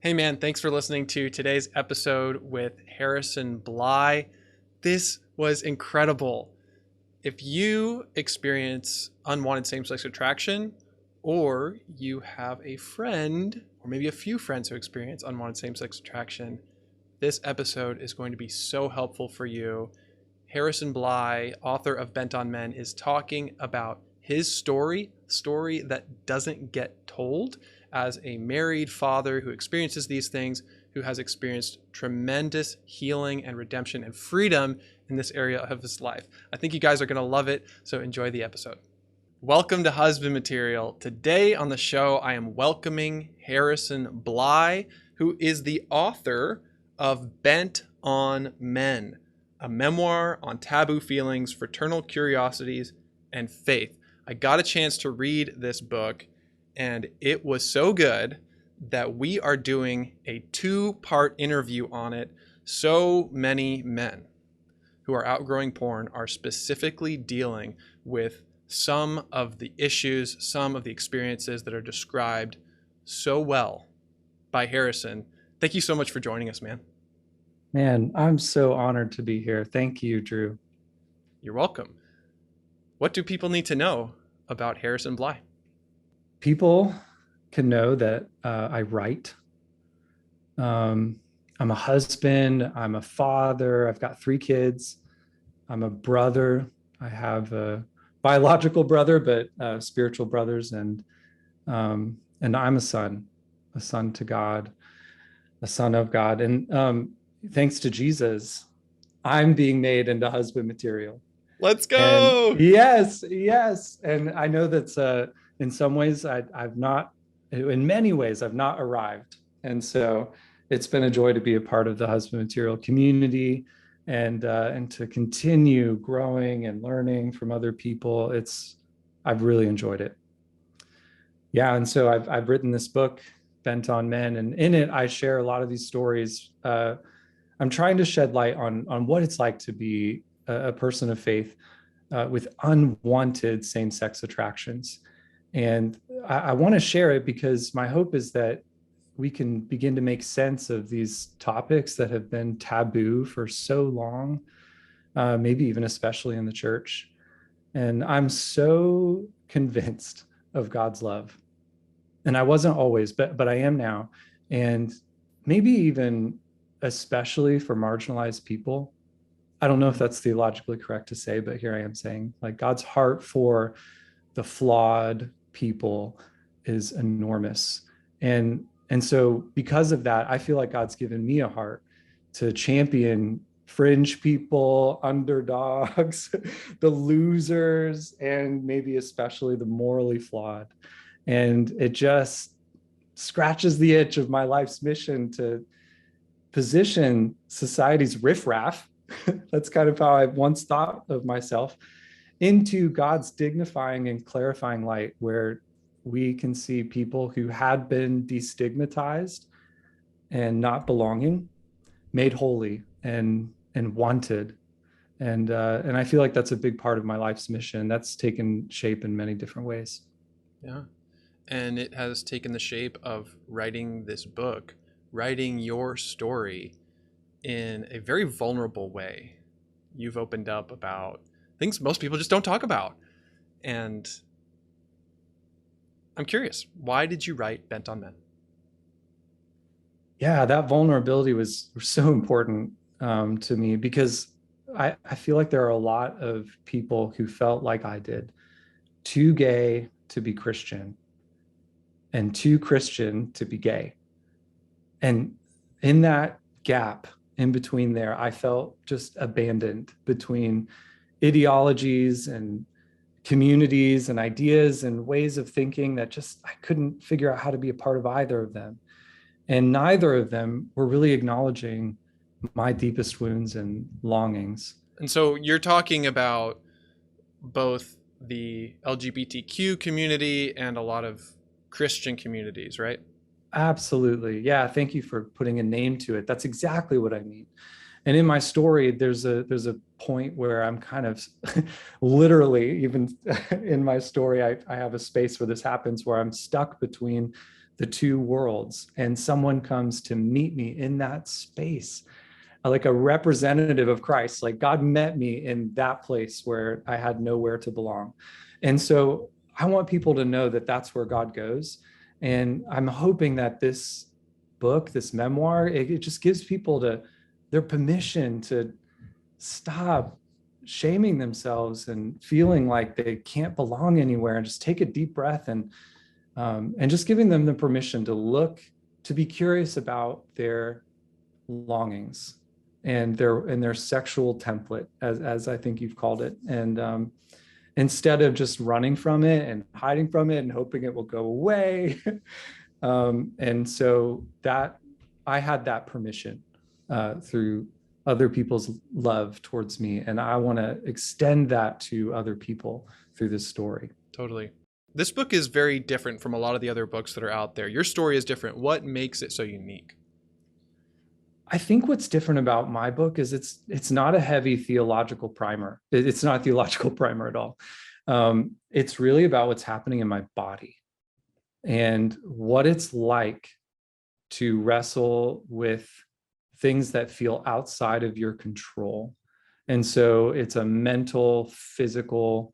Hey man, thanks for listening to today's episode with Harrison Bly. This was incredible. If you experience unwanted same sex attraction, or you have a friend, or maybe a few friends who experience unwanted same sex attraction, this episode is going to be so helpful for you. Harrison Bly, author of Bent on Men, is talking about his story that doesn't get told, as a married father who experiences these things, who has experienced tremendous healing and redemption and freedom in this area of his life. I think you guys are going to love it, so enjoy the episode. Welcome to Husband Material. Today on the show, I am welcoming Harrison Bly, who is the author of Bent on Men, a memoir on taboo feelings, fraternal curiosities, and faith. I got a chance to read this book, and it was so good that we are doing a two-part interview on it. So many men who are outgrowing porn are specifically dealing with some of the issues, some of the experiences that are described so well by Harrison. Thank you so much for joining us, man. Man, I'm so honored to be here. Thank you, Drew. You're welcome. What do people need to know about Harrison Bly? People can know that I write. I'm a husband. I'm a father. I've got 3 kids. I'm a brother. I have a biological brother, but spiritual brothers, and I'm a son to God, a son of God, and thanks to Jesus, I'm being made into husband material. Let's And go. yes. And I know that's in some ways I've not, in many ways, I've not arrived. And so it's been a joy to be a part of the husband material community and to continue growing and learning from other people. I've really enjoyed it. Yeah. And so I've written this book, Bent on Men, and in it, I share a lot of these stories. I'm trying to shed light on what it's like to be a person of faith with unwanted same-sex attractions. And I want to share it because my hope is that we can begin to make sense of these topics that have been taboo for so long, maybe even especially in the church. And I'm so convinced of God's love. And I wasn't always, but I am now. And maybe even especially for marginalized people. I don't know if that's theologically correct to say, but here I am saying, like, God's heart for the flawed people is enormous. And so because of that, I feel like God's given me a heart to champion fringe people, underdogs, the losers, and maybe especially the morally flawed. And it just scratches the itch of my life's mission to position society's riffraff, that's kind of how I once thought of myself, into God's dignifying and clarifying light, where we can see people who had been destigmatized and not belonging, made holy and wanted. And I feel like that's a big part of my life's mission. That's taken shape in many different ways. Yeah. And it has taken the shape of writing this book, writing your story in a very vulnerable way. You've opened up about things most people just don't talk about. And I'm curious, why did you write Bent on Men? Yeah, that vulnerability was so important to me because I feel like there are a lot of people who felt like I did, too gay to be Christian and too Christian to be gay. And in that gap in between there, I felt just abandoned between ideologies and communities and ideas and ways of thinking that just I couldn't figure out how to be a part of either of them. And neither of them were really acknowledging my deepest wounds and longings. And so you're talking about both the LGBTQ community and a lot of Christian communities, right? Absolutely. Yeah. Thank you for putting a name to it. That's exactly what I mean. And in my story, there's a point where I'm kind of literally, even in my story, I have a space where this happens, where I'm stuck between the two worlds, and someone comes to meet me in that space, like a representative of Christ. Like God met me in that place where I had nowhere to belong. And so I want people to know that that's where God goes. And I'm hoping that this book, this memoir, it just gives people their permission to stop shaming themselves and feeling like they can't belong anywhere, and just take a deep breath, and just giving them the permission to be curious about their longings and their sexual template, as I think you've called it. And instead of just running from it and hiding from it and hoping it will go away. And so that I had that permission through other people's love towards me. And I want to extend that to other people through this story. Totally. This book is very different from a lot of the other books that are out there. Your story is different. What makes it so unique? I think what's different about my book is it's not a heavy theological primer. It's not a theological primer at all. It's really about what's happening in my body and what it's like to wrestle with things that feel outside of your control. And so it's a mental, physical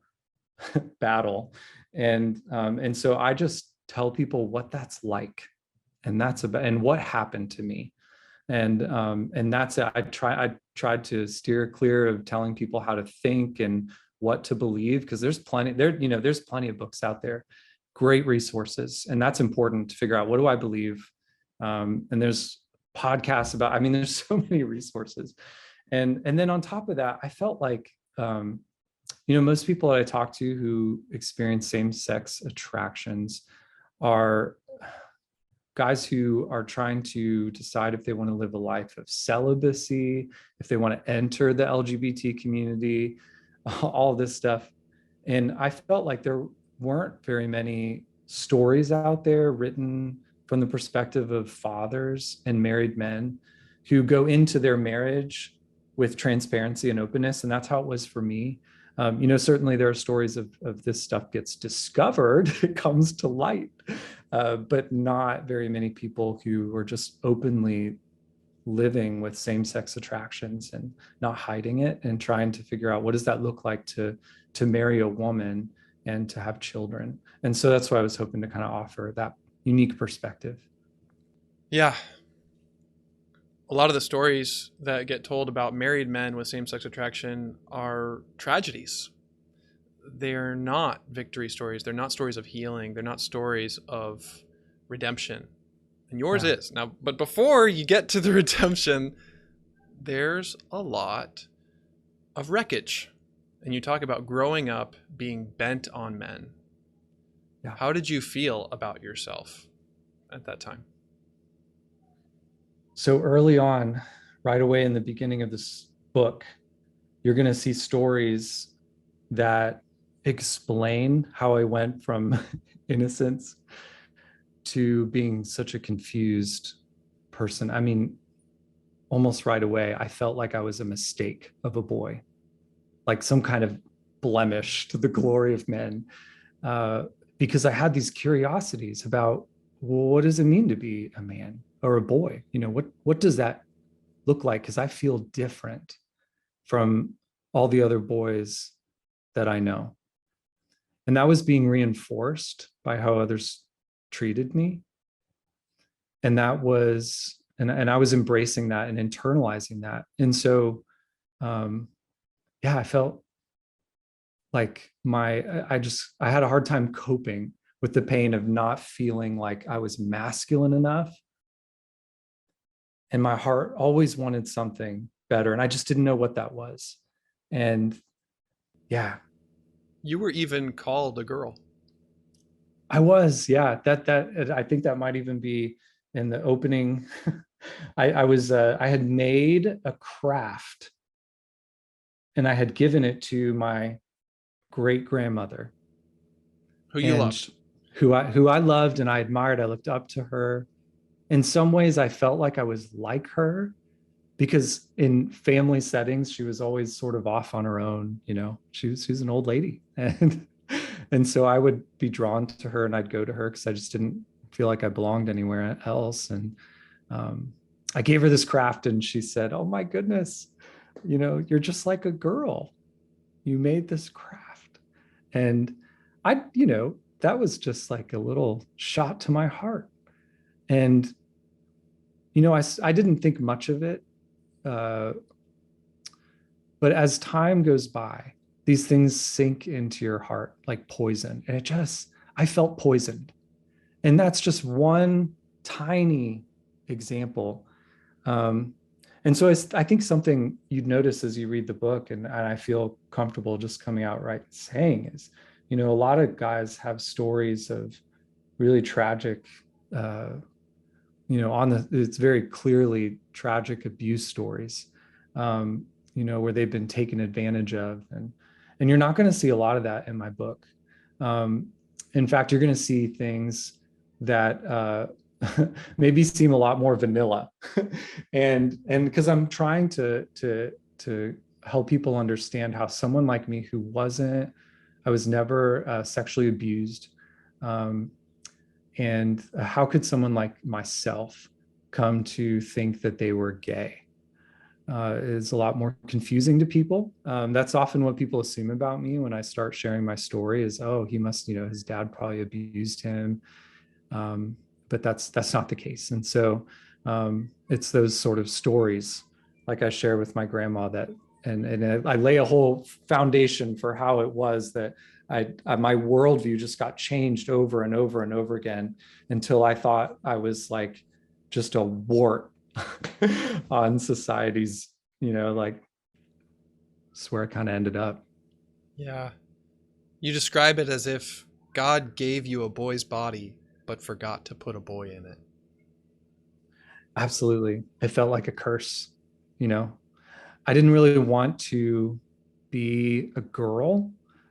battle. And so I just tell people what that's like, and that's about, and what happened to me. And that's it. I tried to steer clear of telling people how to think and what to believe, because there's plenty of books out there, great resources, and that's important to figure out, what do I believe? And there's podcasts about, I mean, there's so many resources. And then on top of that, I felt like, most people that I talk to who experience same-sex attractions are guys who are trying to decide if they want to live a life of celibacy, if they want to enter the LGBT community, all this stuff. And I felt like there weren't very many stories out there written from the perspective of fathers and married men who go into their marriage with transparency and openness. And that's how it was for me. Certainly there are stories of this stuff gets discovered, it comes to light, but not very many people who are just openly living with same-sex attractions and not hiding it and trying to figure out, what does that look like to marry a woman and to have children. And so that's why I was hoping to kind of offer that unique perspective. Yeah. A lot of the stories that get told about married men with same-sex attraction are tragedies. They're not victory stories. They're not stories of healing. They're not stories of redemption. And yours is. Now, but before you get to the redemption, there's a lot of wreckage. And you talk about growing up being bent on men. Yeah. How did you feel about yourself at that time? So early on, right away in the beginning of this book, you're going to see stories that explain how I went from innocence to being such a confused person. I mean, almost right away, I felt like I was a mistake of a boy, like some kind of blemish to the glory of men, because I had these curiosities about, well, what does it mean to be a man or a boy? What does that look like? Because I feel different from all the other boys that I know. And that was being reinforced by how others treated me. And that was, and I was embracing that and internalizing that. And so, I felt like I had a hard time coping with the pain of not feeling like I was masculine enough. And my heart always wanted something better. And I just didn't know what that was. And yeah. You were even called a girl. I was, yeah. That I think that might even be in the opening. I had made a craft and I had given it to my great grandmother. Who you loved. Who I loved and I admired. I looked up to her. In some ways, I felt like I was like her, because in family settings, she was always sort of off on her own. She was an old lady. And so I would be drawn to her and I'd go to her because I just didn't feel like I belonged anywhere else. And I gave her this craft and she said, "Oh my goodness, you're just like a girl. You made this craft." And that was just like a little shot to my heart. And, I didn't think much of it. Uh, but as time goes by, these things sink into your heart like poison. And I felt poisoned. And that's just one tiny example. Um, and so I think something you'd notice as you read the book, and I feel comfortable just coming out right saying is, a lot of guys have stories of really tragic, it's very clearly tragic abuse stories, where they've been taken advantage of. And you're not going to see a lot of that in my book. In fact, you're going to see things that maybe seem a lot more vanilla. and because I'm trying to help people understand how someone like me I was never sexually abused. And how could someone like myself come to think that they were gay? Is a lot more confusing to people. That's often what people assume about me when I start sharing my story is, oh, he must, his dad probably abused him. But that's not the case. And so it's those sort of stories like I share with my grandma and I lay a whole foundation for how it was that my worldview just got changed over and over and over again until I thought I was like just a wart on society's, like, that's where it kind of ended up. Yeah. You describe it as if God gave you a boy's body, but forgot to put a boy in it. Absolutely. It felt like a curse, you know. I didn't really want to be a girl.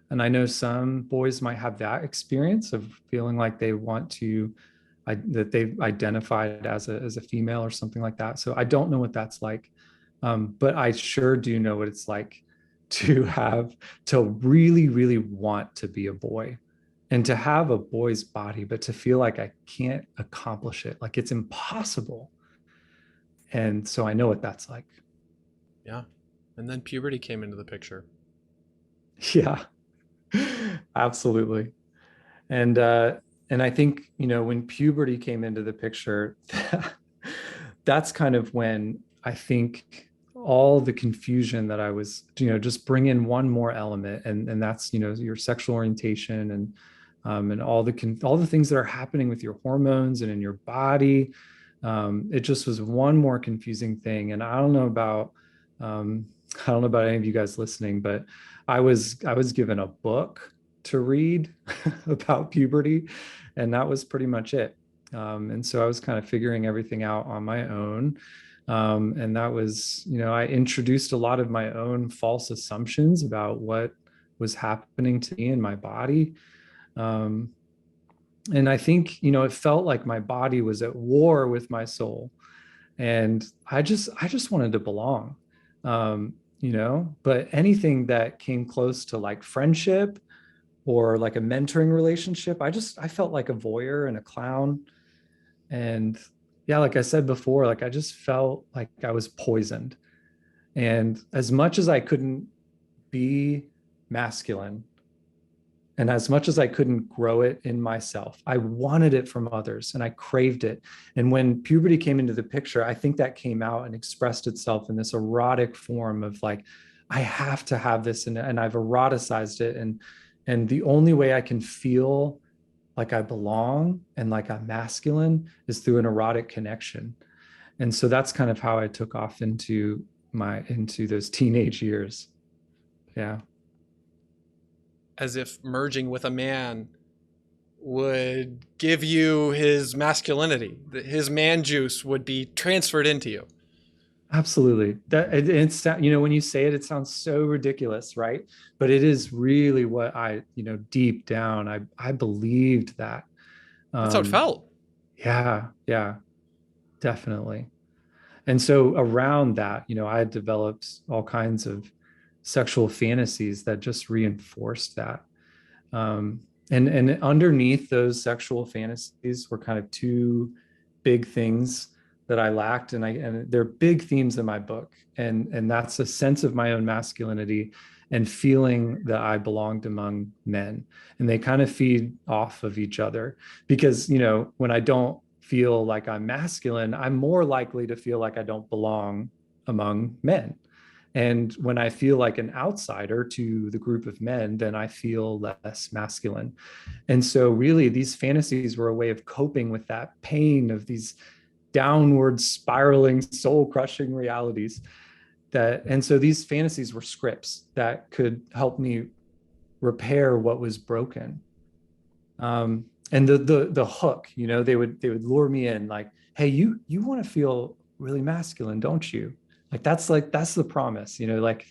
And I know some boys might have that experience of feeling like they want to, that they've identified as a female or something like that. So I don't know what that's like. But I sure do know what it's like to really, really want to be a boy and to have a boy's body, but to feel like I can't accomplish it, like it's impossible. And so I know what that's like. Yeah. And then puberty came into the picture. Yeah, absolutely. And I think, when puberty came into the picture, that's kind of when I think all the confusion that I was, just bring in one more element, and that's, your sexual orientation and all the things that are happening with your hormones and in your body. It just was one more confusing thing. And I don't know about any of you guys listening, but I was given a book to read about puberty, and that was pretty much it. And so I was kind of figuring everything out on my own. And that was, I introduced a lot of my own false assumptions about what was happening to me in my body. And I think, it felt like my body was at war with my soul. And I just wanted to belong. But anything that came close to like friendship or like a mentoring relationship, I felt like a voyeur and a clown. And yeah, like I said before, like I just felt like I was poisoned. And as much as I couldn't be masculine, and as much as I couldn't grow it in myself, I wanted it from others and I craved it. And when puberty came into the picture, I think that came out and expressed itself in this erotic form of like, I have to have this, and I've eroticized it. And the only way I can feel like I belong and like I'm masculine is through an erotic connection. And so that's kind of how I took off into those teenage years. Yeah. As if merging with a man would give you his masculinity, that his man juice would be transferred into you. Absolutely. It's, when you say it, it sounds so ridiculous, right? But it is really what deep down, I believed that. That's how it felt. Yeah, definitely. And so around that, I had developed all kinds of sexual fantasies that just reinforced that. And underneath those sexual fantasies were kind of two big things that I lacked, and they're big themes in my book, and that's a sense of my own masculinity and feeling that I belonged among men, and they kind of feed off of each other, because when I don't feel like I'm masculine, I'm more likely to feel like I don't belong among men. And when I feel like an outsider to the group of men, then I feel less masculine. And so, really, these fantasies were a way of coping with that pain of these downward spiraling, soul crushing realities. And so these fantasies were scripts that could help me repair what was broken. And the hook, they would lure me in, like, hey, you want to feel really masculine, don't you? That's the promise, like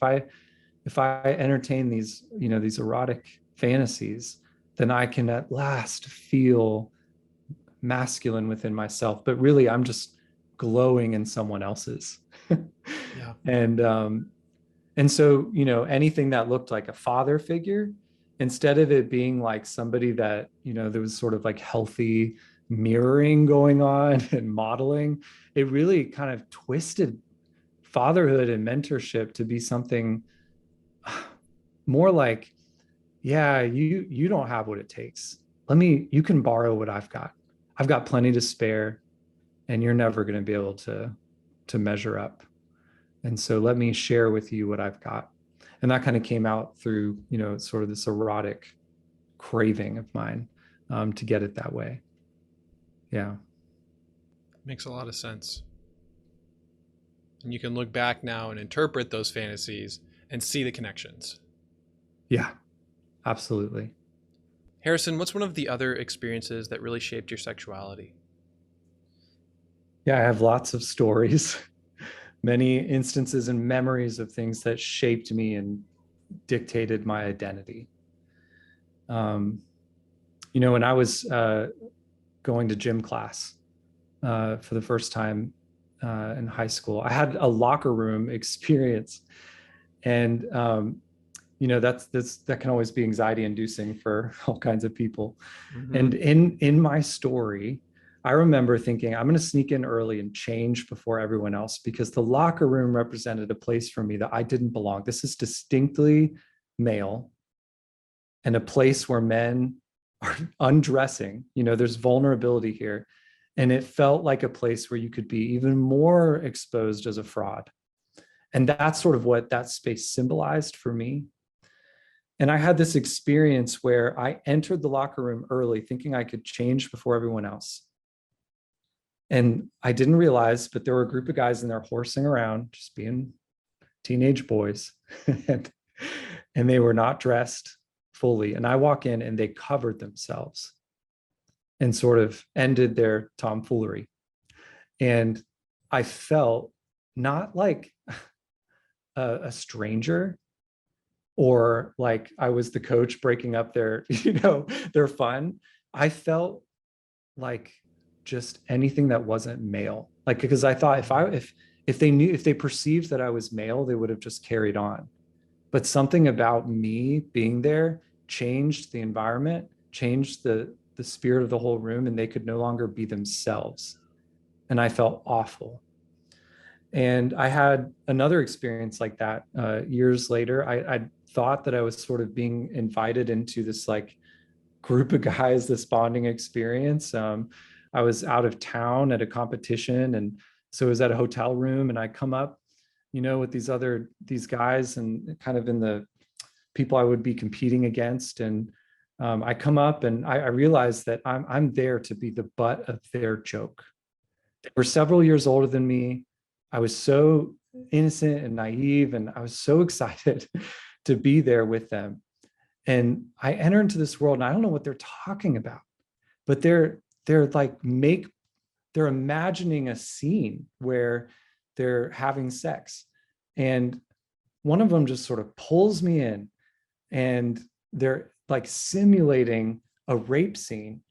if I entertain these erotic fantasies, then I can at last feel masculine within myself. But really, I'm just glowing in someone else's. Yeah. And so, anything that looked like a father figure, instead of it being like somebody that, there was sort of like healthy mirroring going on and modeling, it really kind of twisted fatherhood and mentorship to be something more like, yeah, you don't have what it takes. You can borrow what I've got. I've got plenty to spare, and you're never going to be able to measure up. And so let me share with you what I've got. And that kind of came out through, sort of this erotic craving of mine, to get it that way. Yeah. Makes a lot of sense. And you can look back now and interpret those fantasies and see the connections. Yeah, absolutely. Harrison, what's one of the other experiences that really shaped your sexuality? Yeah, I have lots of stories, many instances and memories of things that shaped me and dictated my identity. Um, when I was going to gym class for the first time in high school, I had a locker room experience, and that can always be anxiety inducing for all kinds of people. Mm-hmm. And in my story, I remember thinking, I'm going to sneak in early and change before everyone else, because the locker room represented a place for me that I didn't belong. This is distinctly male, and a place where men are undressing. There's vulnerability here. And it felt like a place where you could be even more exposed as a fraud. And that's sort of what that space symbolized for me. And I had this experience where I entered the locker room early thinking I could change before everyone else. And I didn't realize, but there were a group of guys in there horsing around, just being teenage boys. and, and they were not dressed fully. And I walk in and they covered themselves and sort of ended their tomfoolery. And I felt not like a stranger, or like I was the coach breaking up their, their fun. I felt like just anything that wasn't male. Like, because I thought if they perceived that I was male, they would have just carried on. But something about me being there changed the environment, changed the spirit of the whole room, and they could no longer be themselves. And I felt awful. And I had another experience like that years later. I thought that I was sort of being invited into this like group of guys, this bonding experience. I was out of town at a competition, and so I was at a hotel room, and I come up, with these guys, and kind of in the people I would be competing against. And I come up, and I realized that I'm there to be the butt of their joke. They were several years older than me. I was so innocent and naive, and I was so excited to be there with them. And I enter into this world, and I don't know what they're talking about, but they're imagining a scene where they're having sex. And one of them just sort of pulls me in, and they're like simulating a rape scene.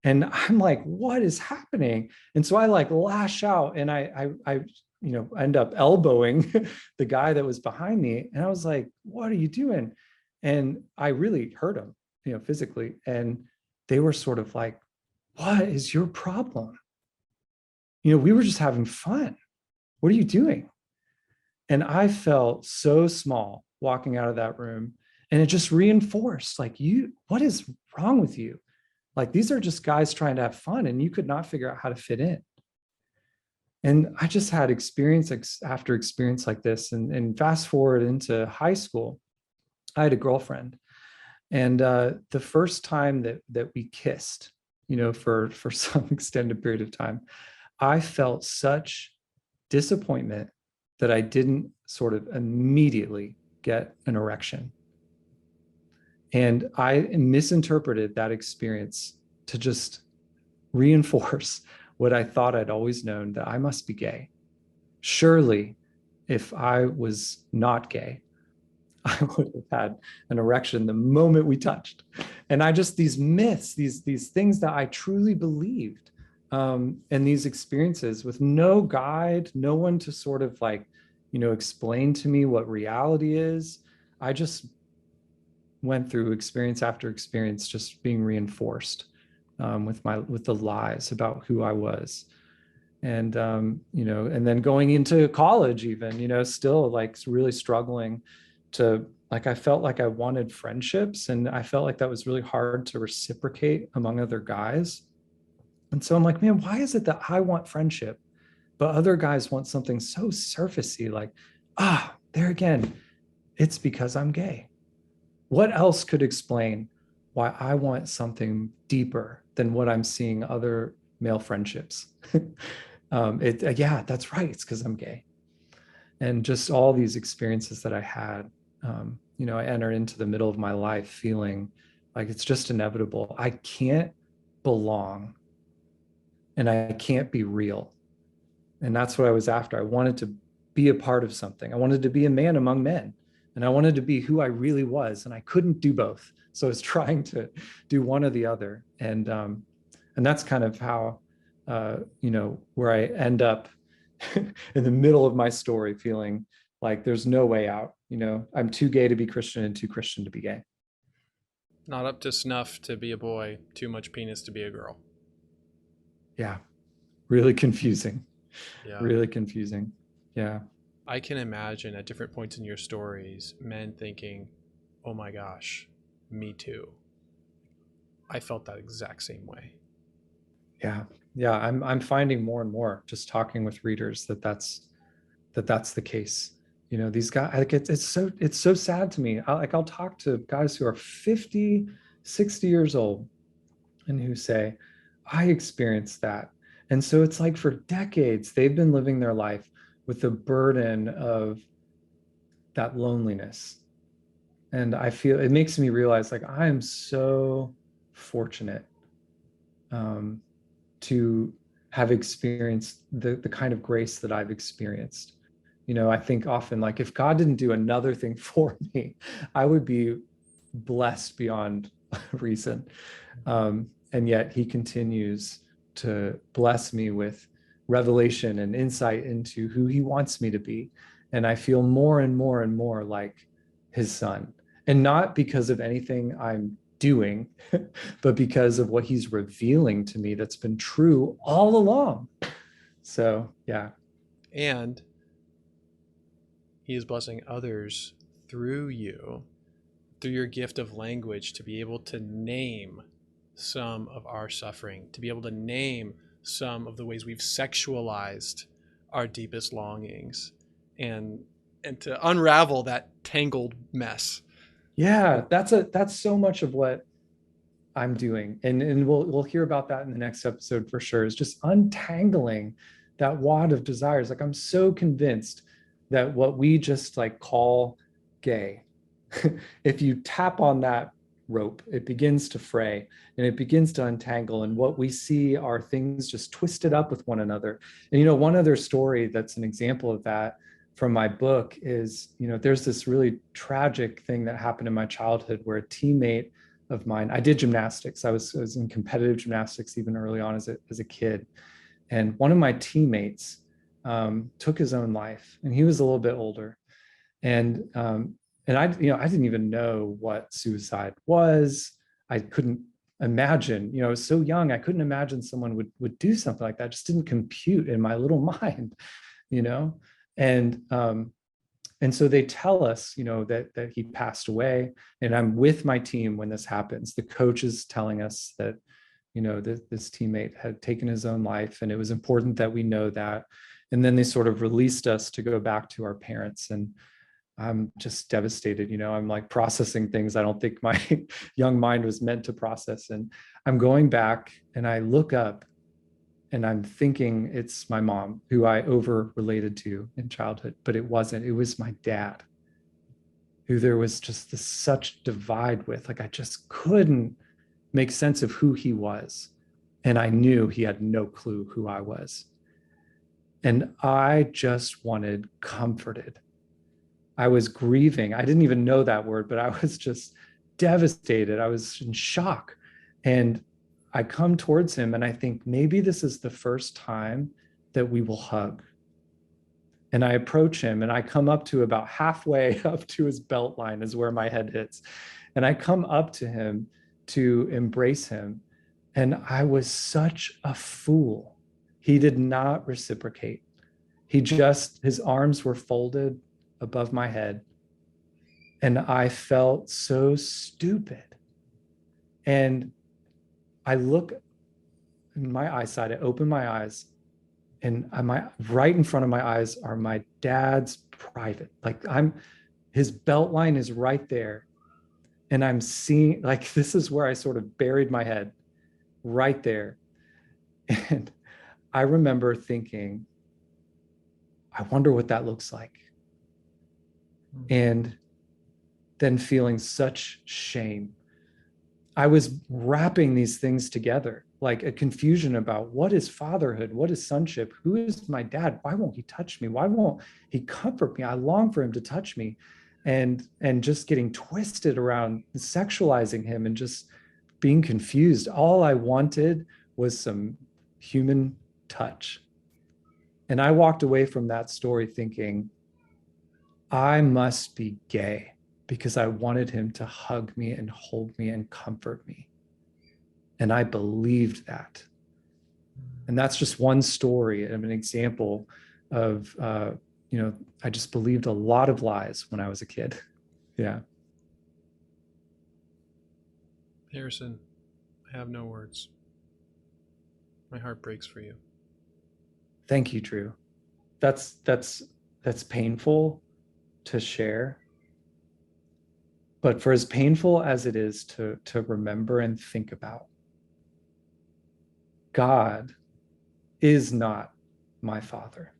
And I'm like, what is happening? And so I like lash out, and I end up elbowing the guy that was behind me. And I was like, what are you doing? And I really hurt him. physically. And they were sort of like, what is your problem? We were just having fun. What are you doing? And I felt so small walking out of that room. And it just reinforced, like, what is wrong with you? Like, these are just guys trying to have fun, and you could not figure out how to fit in. And I just had experience after experience like this. And fast forward into high school, I had a girlfriend. And the first time that we kissed, for some extended period of time, I felt such disappointment that I didn't sort of immediately get an erection. And I misinterpreted that experience to just reinforce what I thought I'd always known, that I must be gay. Surely, if I was not gay, I would have had an erection the moment we touched. And these myths, these things that I truly believed, and these experiences with no guide, no one to sort of like, explain to me what reality is. I just went through experience after experience, just being reinforced with the lies about who I was. And and then going into college, even, still like really struggling to, like, I felt like I wanted friendships, and I felt like that was really hard to reciprocate among other guys. And so I'm like, man, why is it that I want friendship, but other guys want something so surfacey? Like, there again, it's because I'm gay. What else could explain why I want something deeper than what I'm seeing other male friendships? Yeah, that's right. It's because I'm gay. And just all these experiences that I had, I entered into the middle of my life feeling like it's just inevitable. I can't belong, and I can't be real. And that's what I was after. I wanted to be a part of something. I wanted to be a man among men, and I wanted to be who I really was, and I couldn't do both. So I was trying to do one or the other. And that's kind of how, where I end up in the middle of my story, feeling like there's no way out. I'm too gay to be Christian and too Christian to be gay. Not up to snuff to be a boy, too much penis to be a girl. Yeah. Really confusing. Yeah. Really confusing. Yeah. I can imagine at different points in your stories, men thinking, oh my gosh, me too. I felt that exact same way. Yeah. Yeah. I'm finding more and more, just talking with readers, that's the case. These guys, like, it's so sad to me. I'll talk to guys who are 50, 60 years old, and who say, I experienced that. And so it's like for decades, they've been living their life with the burden of that loneliness. And I feel it makes me realize, like, I am so fortunate to have experienced the kind of grace that I've experienced. I think often, like, if God didn't do another thing for me, I would be blessed beyond reason. And yet he continues to bless me with revelation and insight into who he wants me to be. And I feel more and more and more like his son. And not because of anything I'm doing, but because of what he's revealing to me that's been true all along. So, yeah. And he is blessing others through you, through your gift of language, to be able to name some of our suffering, to be able to name some of the ways we've sexualized our deepest longings, and to unravel that tangled mess. Yeah, that's so much of what I'm doing. And we'll hear about that in the next episode for sure, is just untangling that wad of desires. Like, I'm so convinced that what we just like call gay, if you tap on that rope, it begins to fray and it begins to untangle. And what we see are things just twisted up with one another. And, one other story that's an example of that from my book is, there's this really tragic thing that happened in my childhood where a teammate of mine, I did gymnastics. I was in competitive gymnastics even early on as a kid. And one of my teammates took his own life, and he was a little bit older. And I didn't even know what suicide was. I couldn't imagine, I was so young, I couldn't imagine someone would do something like that. It just didn't compute in my little mind, you know? And so they tell us, that he passed away, and I'm with my team when this happens. The coach is telling us that, this teammate had taken his own life, and it was important that we know that. And then they sort of released us to go back to our parents, and I'm just devastated. I'm like processing things I don't think my young mind was meant to process. And I'm going back and I look up and I'm thinking it's my mom, who I over related to in childhood, but it wasn't. It was my dad, who there was just this such divide with. Like, I just couldn't make sense of who he was. And I knew he had no clue who I was. And I just wanted comforted. I was grieving. I didn't even know that word, but I was just devastated. I was in shock. And I come towards him and I think maybe this is the first time that we will hug. And I approach him and I come up to about halfway up to his belt line is where my head hits. And I come up to him to embrace him. And I was such a fool. He did not reciprocate. His arms were folded above my head. And I felt so stupid. And I look in my eyesight, I open my eyes, and right in front of my eyes are my dad's private. Like, his belt line is right there. And I'm seeing, like, this is where I sort of buried my head, right there. And I remember thinking, I wonder what that looks like. And then feeling such shame. I was wrapping these things together, like a confusion about what is fatherhood, what is sonship, who is my dad, why won't he touch me, why won't he comfort me, I long for him to touch me, and just getting twisted around sexualizing him and just being confused. All I wanted was some human touch. And I walked away from that story thinking, I must be gay because I wanted him to hug me and hold me and comfort me. And I believed that. And that's just one story of an example of, I just believed a lot of lies when I was a kid. Yeah. Harrison, I have no words. My heart breaks for you. Thank you, Drew. That's painful to share. But for as painful as it is to remember and think about, God is not my father.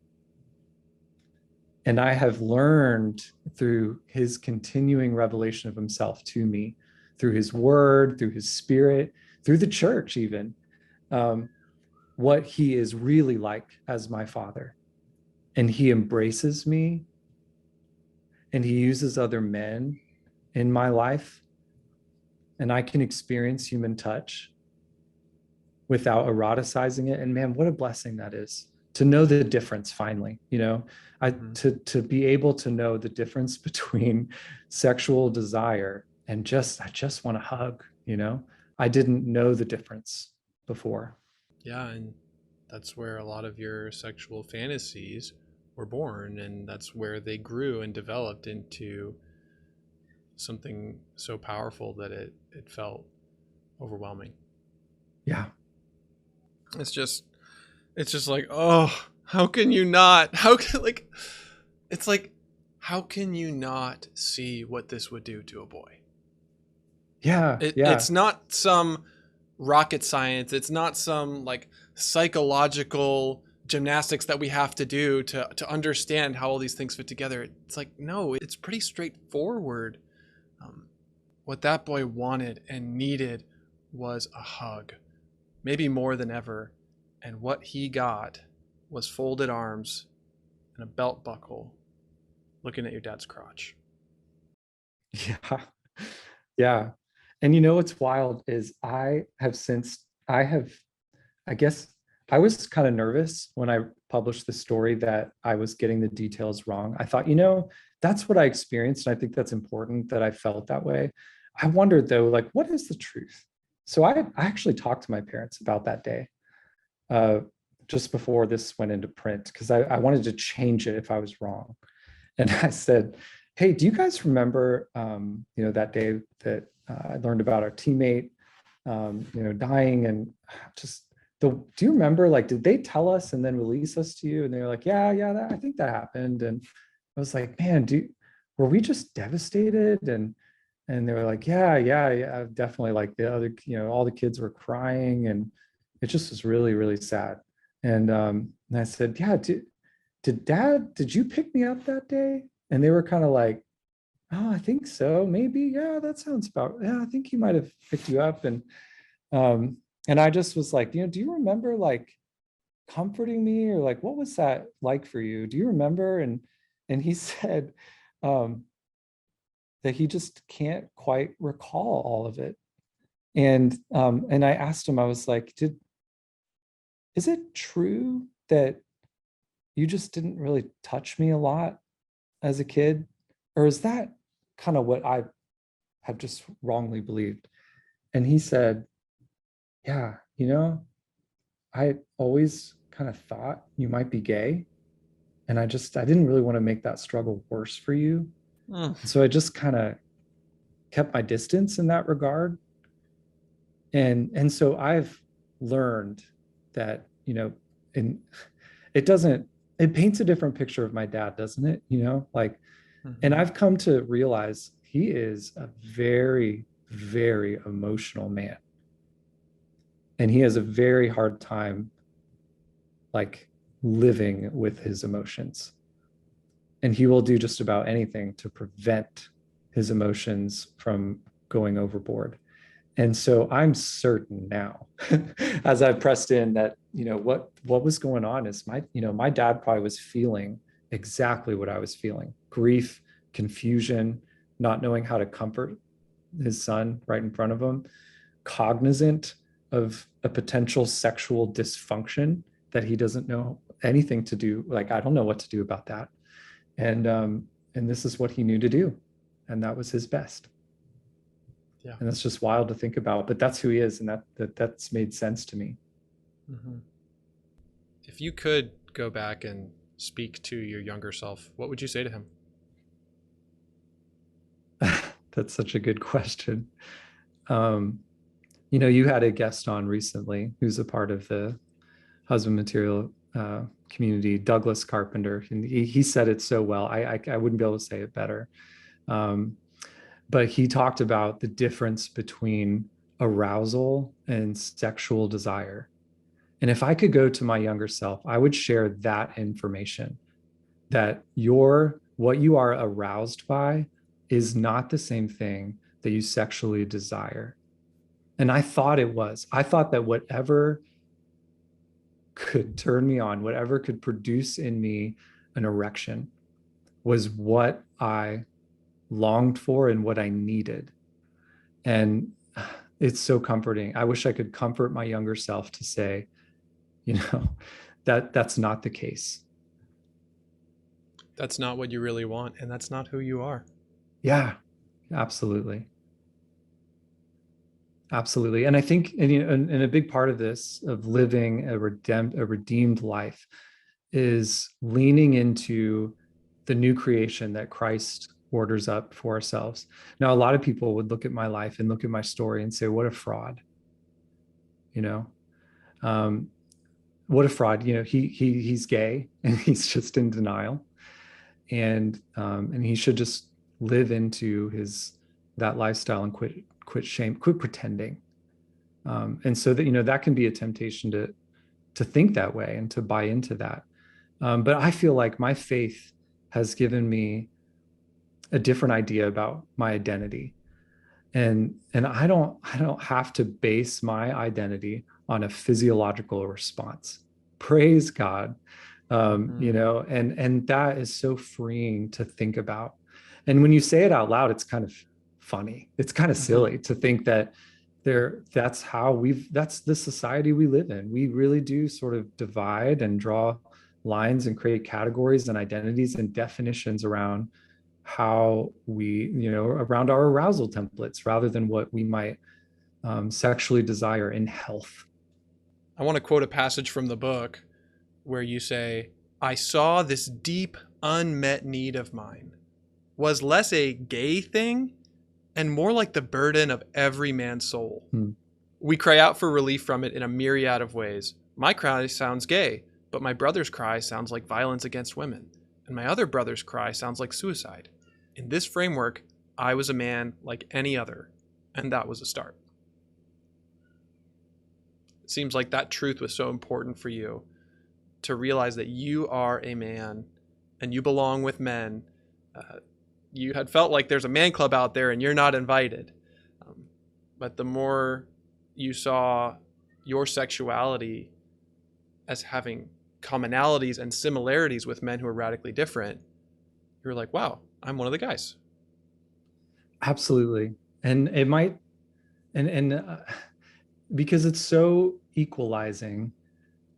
And I have learned through his continuing revelation of himself to me, through his word, through his spirit, through the church even, what he is really like as my father. And he embraces me, and he uses other men in my life, and I can experience human touch without eroticizing it. And man, what a blessing that is, to know the difference finally. To be able to know the difference between sexual desire and I just want to hug. I didn't know the difference before. Yeah, and that's where a lot of your sexual fantasies were born, and that's where they grew and developed into something so powerful that it felt overwhelming. Yeah. It's just like, oh, how can you not? It's like, how can you not see what this would do to a boy? Yeah. It's not some rocket science. It's not some like psychological gymnastics that we have to do to understand how all these things fit together. It's like, no, it's pretty straightforward. What that boy wanted and needed was a hug, maybe more than ever. And what he got was folded arms and a belt buckle looking at your dad's crotch. Yeah. Yeah. And what's wild is I guess I was kind of nervous when I published the story that I was getting the details wrong. I thought, that's what I experienced. And I think that's important that I felt that way. I wondered though, like, what is the truth? So I actually talked to my parents about that day, uh, just before this went into print, because I wanted to change it if I was wrong. And I said, hey, do you guys remember, that day that I learned about our teammate, dying, and just do you remember, like, did they tell us and then release us to you? And they were like, yeah, I think that happened. And I was like, man, were we just devastated? And they were like, yeah, definitely. Like the other, all the kids were crying, and it just was really, really sad. And I said, yeah, did you pick me up that day? And they were kind of like, oh, I think so, maybe. Yeah, that sounds about, yeah, I think he might have picked you up. Um, and I just was like, do you remember like comforting me, or like, what was that like for you? Do you remember? And he said, um, that he just can't quite recall all of it. And I asked him, I was like, is it true that you just didn't really touch me a lot as a kid? Or is that kind of what I have just wrongly believed? And he said, yeah, I always kind of thought you might be gay. And I didn't really want to make that struggle worse for you. Mm. So I just kind of kept my distance in that regard. And so I've learned that, and it paints a different picture of my dad, doesn't it? Like, and I've come to realize he is a very, very emotional man. And he has a very hard time, like, living with his emotions. And he will do just about anything to prevent his emotions from going overboard. And so I'm certain now, as I've pressed in, that what was going on is my dad probably was feeling exactly what I was feeling: grief, confusion, not knowing how to comfort his son right in front of him, cognizant of a potential sexual dysfunction that he doesn't know anything to do. Like, I don't know what to do about that. And this is what he knew to do, and that was his best. Yeah. And that's just wild to think about, but that's who he is, and that's made sense to me. Mm-hmm. If you could go back and speak to your younger self, what would you say to him? That's such a good question. um, you had a guest on recently who's a part of the husband material community, Douglas Carpenter, and he said it so well. I wouldn't be able to say it better. um, but he talked about the difference between arousal and sexual desire. And if I could go to my younger self, I would share that information, that what you are aroused by is not the same thing that you sexually desire. And I thought it was. I thought that whatever could turn me on, whatever could produce in me an erection, was what I longed for and what I needed. And it's so comforting. I wish I could comfort my younger self to say, you know, that's not the case. That's not what you really want, and that's not who you are. Yeah, absolutely. Absolutely. And I think, and a big part of this, of living a redeemed life, is leaning into the new creation that Christ orders up for ourselves. Now, a lot of people would look at my life and look at my story and say, what a fraud, you know, um, what a fraud. He's gay and he's just in denial. And he should just live into that lifestyle and quit pretending. And so that, that can be a temptation to think that way and to buy into that. But I feel like my faith has given me a different idea about my identity. And I don't have to base my identity on a physiological response. Praise God. And that is so freeing to think about. And when you say it out loud, it's kind of funny. It's kind of silly to think that that's the society we live in. We really do sort of divide and draw lines and create categories and identities and definitions around how we, around our arousal templates rather than what we might sexually desire in health. I want to quote a passage from the book where you say, I saw this deep, unmet need of mine was less a gay thing and more like the burden of every man's soul. We cry out for relief from it in a myriad of ways. My cry sounds gay, but my brother's cry sounds like violence against women, and my other brother's cry sounds like suicide. In this framework, I was a man like any other, and that was a start. It seems like that truth was so important for you, to realize that you are a man and you belong with men. You had felt like there's a man club out there and you're not invited. But the more you saw your sexuality as having commonalities and similarities with men who are radically different, you were like, wow, I'm one of the guys. Absolutely. And it might, and because it's so equalizing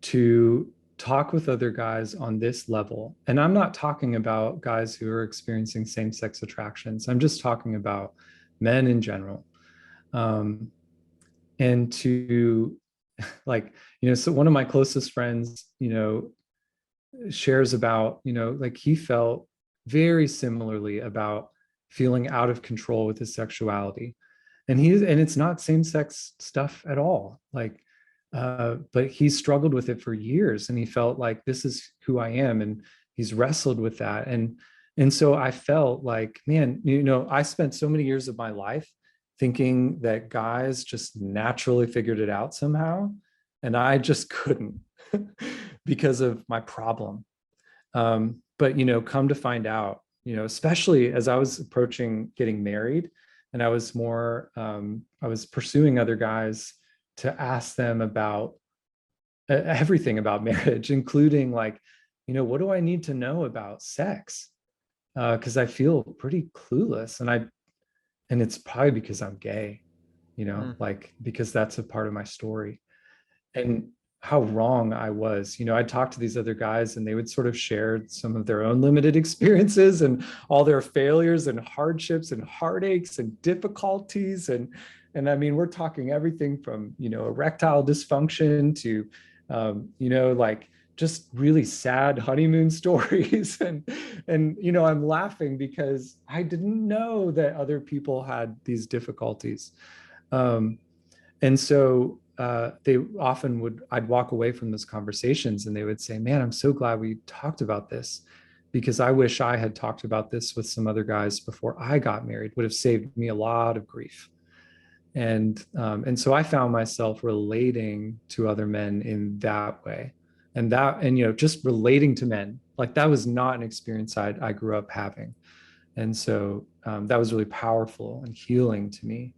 to talk with other guys on this level. And I'm not talking about guys who are experiencing same-sex attractions. I'm just talking about men in general. And to like, so one of my closest friends, shares about, like he felt very similarly about feeling out of control with his sexuality. And it's not same-sex stuff at all. Like, but he struggled with it for years and he felt like this is who I am. And he's wrestled with that. And so I felt like, man, I spent so many years of my life thinking that guys just naturally figured it out somehow. And I just couldn't because of my problem. But, come to find out, especially as I was approaching getting married and I was pursuing other guys to ask them about everything about marriage, including like, what do I need to know about sex? Because I feel pretty clueless, and it's probably because I'm gay, like because that's a part of my story, and how wrong I was. I'd talk to these other guys and they would sort of share some of their own limited experiences and all their failures and hardships and heartaches and difficulties. And I mean, we're talking everything from, erectile dysfunction to, like just really sad honeymoon stories. And, I'm laughing because I didn't know that other people had these difficulties. And so they often I'd walk away from those conversations and they would say, man, I'm so glad we talked about this because I wish I had talked about this with some other guys before I got married. Would have saved me a lot of grief. And so I found myself relating to other men in that way. And just relating to men, like that was not an experience I grew up having. And so that was really powerful and healing to me.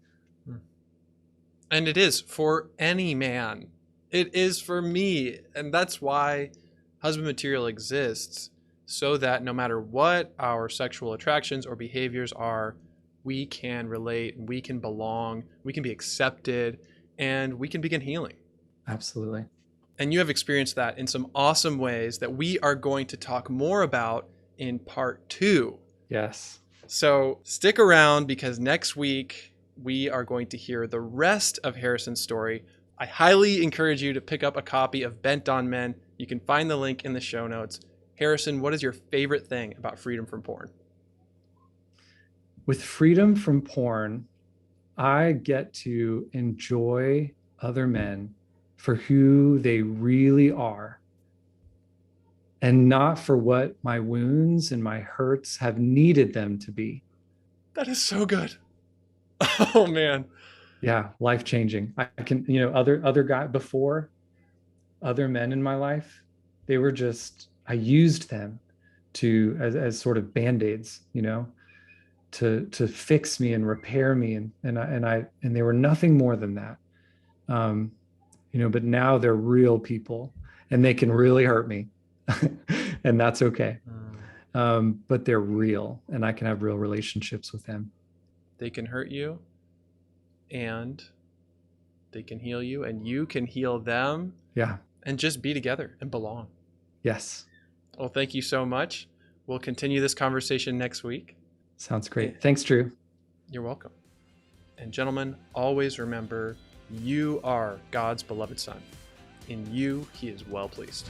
And it is for any man. It is for me. And that's why husband material exists, so that no matter what our sexual attractions or behaviors are, we can relate, we can belong, we can be accepted, and we can begin healing. Absolutely. And you have experienced that in some awesome ways that we are going to talk more about in part 2. Yes. So stick around because next week we are going to hear the rest of Harrison's story. I highly encourage you to pick up a copy of Bent on Men. You can find the link in the show notes. Harrison, what is your favorite thing about freedom from porn? With freedom from porn, I get to enjoy other men for who they really are and not for what my wounds and my hurts have needed them to be. That is so good. Oh man. Yeah, life-changing. I can, other guy before, other men in my life, they were just, I used them as sort of band-aids, to fix me and repair me, and they were nothing more than that. But now they're real people and they can really hurt me. And that's okay. But they're real and I can have real relationships with them. They can hurt you and they can heal you and you can heal them. Yeah. And just be together and belong. Yes. Well, thank you so much. We'll continue this conversation next week. Sounds great. Thanks, Drew. You're welcome. And gentlemen, always remember, you are God's beloved son. In you, he is well pleased.